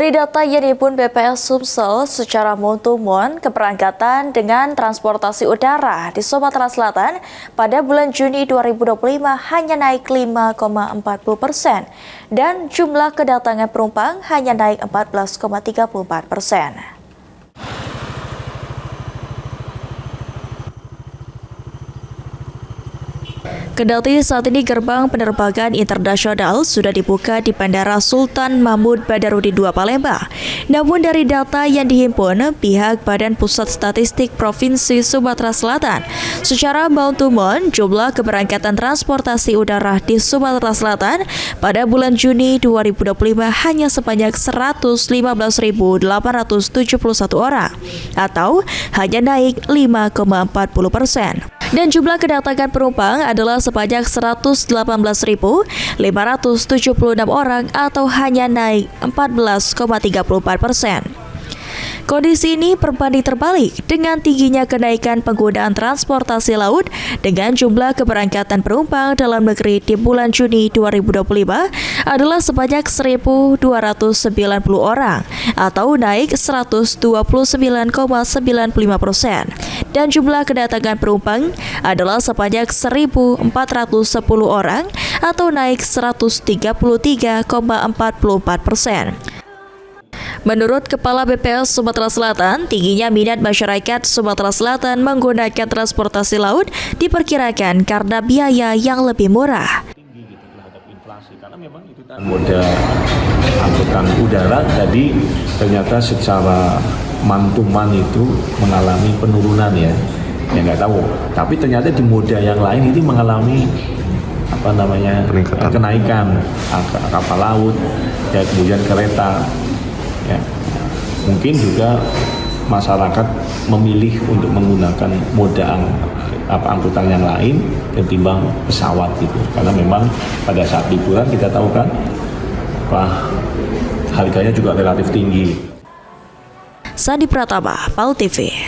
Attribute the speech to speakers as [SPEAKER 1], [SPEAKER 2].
[SPEAKER 1] Dari data yang dihimpun BPS Sumsel secara month-to-month, keberangkatan dengan transportasi udara di Sumatera Selatan pada bulan Juni 2025 hanya naik 5,40% dan jumlah kedatangan penumpang hanya naik 14,34%. Kendati saat ini gerbang penerbangan internasional sudah dibuka di Bandara Sultan Mahmud Badarudin II Palembang, namun dari data yang dihimpun pihak Badan Pusat Statistik Provinsi Sumatera Selatan, secara month-to-month jumlah keberangkatan transportasi udara di Sumatera Selatan pada bulan Juni 2025 hanya sebanyak 115.871 orang, atau hanya naik 5,40%. Dan jumlah kedatangan penumpang adalah sebanyak 118.576 orang atau hanya naik 14,34%. Kondisi ini berbanding terbalik dengan tingginya kenaikan penggunaan transportasi laut dengan jumlah keberangkatan penumpang dalam negeri di bulan Juni 2025 adalah sebanyak 1.290 orang atau naik 129,95%. Dan jumlah kedatangan penumpang adalah sebanyak 1.410 orang atau naik 133,44%. Menurut Kepala BPS Sumatera Selatan, tingginya minat masyarakat Sumatera Selatan menggunakan transportasi laut diperkirakan karena biaya yang lebih murah.
[SPEAKER 2] Tinggi gitu terhadap inflasi karena memang itu moda angkutan udara tadi ternyata secara month-to-month itu mengalami penurunan ya nggak tahu. Tapi ternyata di moda yang lain ini mengalami kenaikan kapal laut, ya kemudian kereta. Ya, mungkin juga masyarakat memilih untuk menggunakan moda angkutan yang lain ketimbang pesawat gitu, karena memang pada saat liburan kita tahu kan, harganya juga relatif tinggi.
[SPEAKER 1] Sandi Pratama, PAL TV.